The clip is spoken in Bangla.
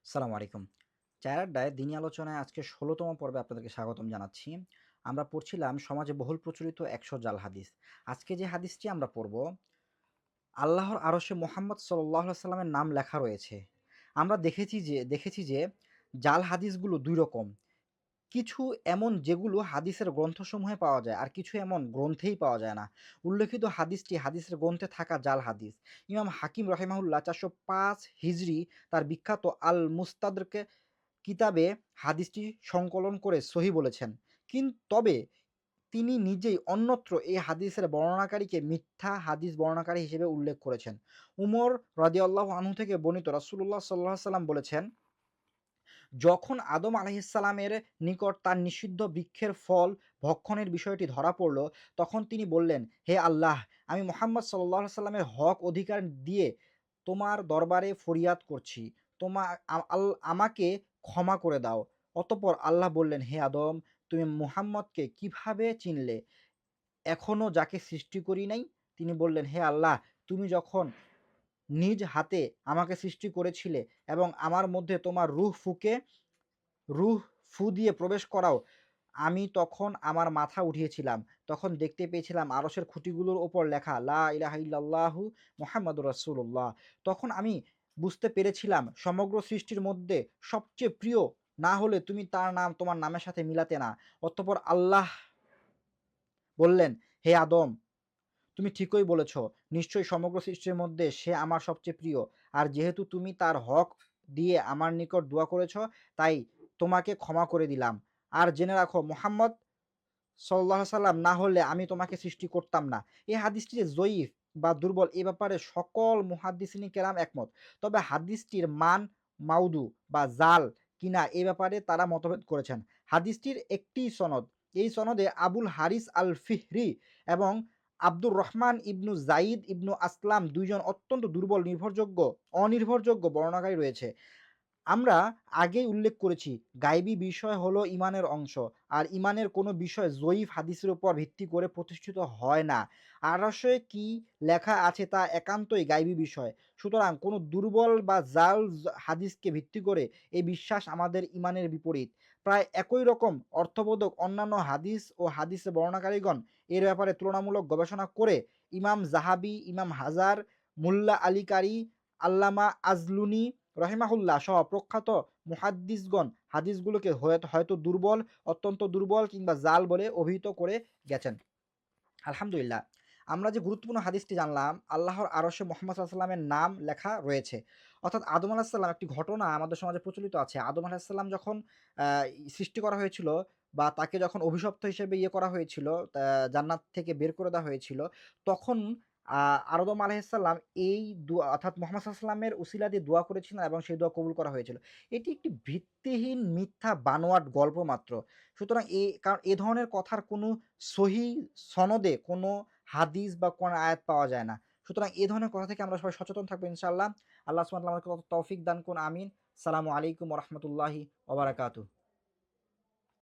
আসসালামু আলাইকুম। চায়ের আড্ডায় দিনী আলোচনায় আজকে ১৬তম পর্বে আপনাদেরকে স্বাগতম জানাচ্ছি। আমরা পড়ছিলাম সমাজে বহুল প্রচলিত ১০০ জাল হাদিস। আজকে যে হাদিসটি আমরা পড়ব, আল্লাহর আরশে মুহাম্মদ সাল্লাল্লাহু আলাইহি সাল্লামের নাম লেখা রয়েছে। আমরা দেখেছি যে জাল হাদিসগুলো ২ রকম। কিছু এমন যেগুলো হাদিসের গ্রন্থসমূহে পাওয়া যায়, আর কিছু এমন গ্রন্থেই পাওয়া যায় না। উল্লেখিত হাদিসটি হাদিসের গ্রন্থে থাকা জাল হাদিস। ইমাম হাকিম রাহিমাহুল্লাহ ৪০৫ হিজরি তার বিখ্যাত আল মুস্তাদরকে কিতাবে হাদিসটি সংকলন করে সহি বলেছেন। তবে তিনি নিজেই অন্যত্র এই হাদিসের বর্ণনাকারীকে মিথ্যা হাদিস বর্ণনাকারী হিসেবে উল্লেখ করেছেন। উমর রাদিয়াল্লাহু আনহু থেকে বর্ণিত রাসূলুল্লাহ সাল্লাল্লাহু আলাইহি সাল্লাম বলেছেন, যখন আদম আলাইহিসসালামের নিকট তার নিষিদ্ধ বৃক্ষের ফল ভক্ষণের বিষয়টি ধরা পড়ল, তখন তিনি বললেন, হে আল্লাহ, আমি মুহাম্মদ সাল্লাল্লাহু আলাইহি সাল্লামের হক অধিকার দিয়ে তোমার দরবারে ফরিয়াদ করছি। তোমা আ আল আমাকে ক্ষমা করে দাও। অতঃপর আল্লাহ বললেন, হে আদম, তুমি মুহাম্মদকে কিভাবে চিনলে? এখনো যাকে সৃষ্টি করি নাই? তিনি বললেন, হে আল্লাহ, তুমি যখন নিজ হাতে আমাকে সৃষ্টি করেছিলে এবং আমার মধ্যে তোমার রূহ ফু দিয়ে প্রবেশ করাও, আমি তখন আমার মাথা উঠিয়েছিলাম। তখন দেখতে পেয়েছিলাম আরশের খুঁটিগুলোর ওপর লেখা লা ইলাহা ইল্লাল্লাহু মুহাম্মাদুর রাসূলুল্লাহ। তখন আমি বুঝতে পেরেছিলাম সমগ্র সৃষ্টির মধ্যে সবচেয়ে প্রিয় না হলে তুমি তার নাম তোমার নামের সাথে মিলাতে না। অতঃপর আল্লাহ বললেন, হে আদম, তুমি ঠিকই বলেছ। নিশ্চয়ই সমগ্র সৃষ্টির মধ্যে সে আমার সবচেয়ে প্রিয়। আর যেহেতু তুমি তার হক দিয়ে আমার নিকট দোয়া করেছ, তাই তোমাকে ক্ষমা করে দিলাম। আর জেনে রাখো, মুহাম্মদ সাল্লাল্লাহু আলাইহি সাল্লাম না হলে আমি তোমাকে সৃষ্টি করতাম না। এই হাদিসটি যে যঈফ বা দুর্বল, এ ব্যাপারে সকল মুহাদ্দিসিনে কেরাম একমত। তবে হাদিসটির মান মাউদু বা জাল কিনা এ ব্যাপারে তারা মতভেদ করেছেন। হাদিসটির একটি সনদ। এই সনদে আবুল হারিস আল ফিহরি এবং আব্দুর রহমান ইবনু যায়িদ ইবনু আসলাম ২ জন অত্যন্ত দুর্বল অনির্ভরযোগ্য বর্ণনাকারী রয়েছে। আমরা আগেই উল্লেখ করেছি, গায়বী বিষয় হলো ঈমানের অংশ। আর ঈমানের কোনো বিষয় যঈফ হাদিসের উপর ভিত্তি করে প্রতিষ্ঠিত হয় না। আরশে কি লেখা আছে তা একান্তই গায়বী বিষয়। সুতরাং কোনো দুর্বল বা জাল হাদিসকে ভিত্তি করে এই বিশ্বাস আমাদের ঈমানের বিপরীত। প্রায় একই রকম অর্থবোধক অন্যান্য হাদিস ও হাদিসের বর্ণনাকারীগণ এর ব্যাপারে তুলনামূলক গবেষণা করে ইমাম যাহাবী, ইমাম হাজার, মুল্লা আলী কারি, আল্লামা আজলুনী রহিমাহুল্লাহ সহ প্রখ্যাত মুহাদ্দিসগণ হাদিসগুলোকে হয়তো দুর্বল, অত্যন্ত দুর্বল কিংবা জাল বলে অভিহিত করে গেছেন। আলহামদুলিল্লাহ। আমরা যে গুরুত্বপূর্ণ হাদিসটি জানলাম, আল্লাহর আরশে মুহাম্মদ সাল্লাল্লাহু আলাইহি ওয়াসাল্লামের নাম লেখা রয়েছে। অর্থাৎ আদম আলাইহিস সালাম, একটি ঘটনা আমাদের সমাজে প্রচলিত আছে। আদম আলাইহিস সালাম যখন আ সৃষ্টি করা হয়েছিল বা তাকে যখন অভিশপ্ত হিসেবে করা হয়েছিল, জান্নাত থেকে বের করে দেওয়া হয়েছিল, তখন আ আদম আলাইহিস সালাম এই দোয়া অর্থাৎ মুহাম্মদ সাল্লাল্লাহু আলাইহি ওয়াসাল্লামের উসিলা দিয়ে দোয়া করেছিলেন এবং সেই দোয়া কবুল করা হয়েছিল। এটি একটি ভিত্তিহীন মিথ্যা বানোয়াট গল্প মাত্র। সুতরাং কারণ এ ধরনের কথার কোনো সহি সনদে কোনো হাদিস বা কোরআন আয়াত পাওয়া যায় না। সুতরাং এ ধরনের কথা থেকে আমরা সবাই সচেতন থাকবো ইনশাআল্লাহ। আল্লাহ সুবহানাহু ওয়া তাআলা আমাদেরকে তৌফিক দান করুন। আমিন। সালামু আলাইকুম ওয়া রাহমাতুল্লাহি ওয়া বারাকাতুহু।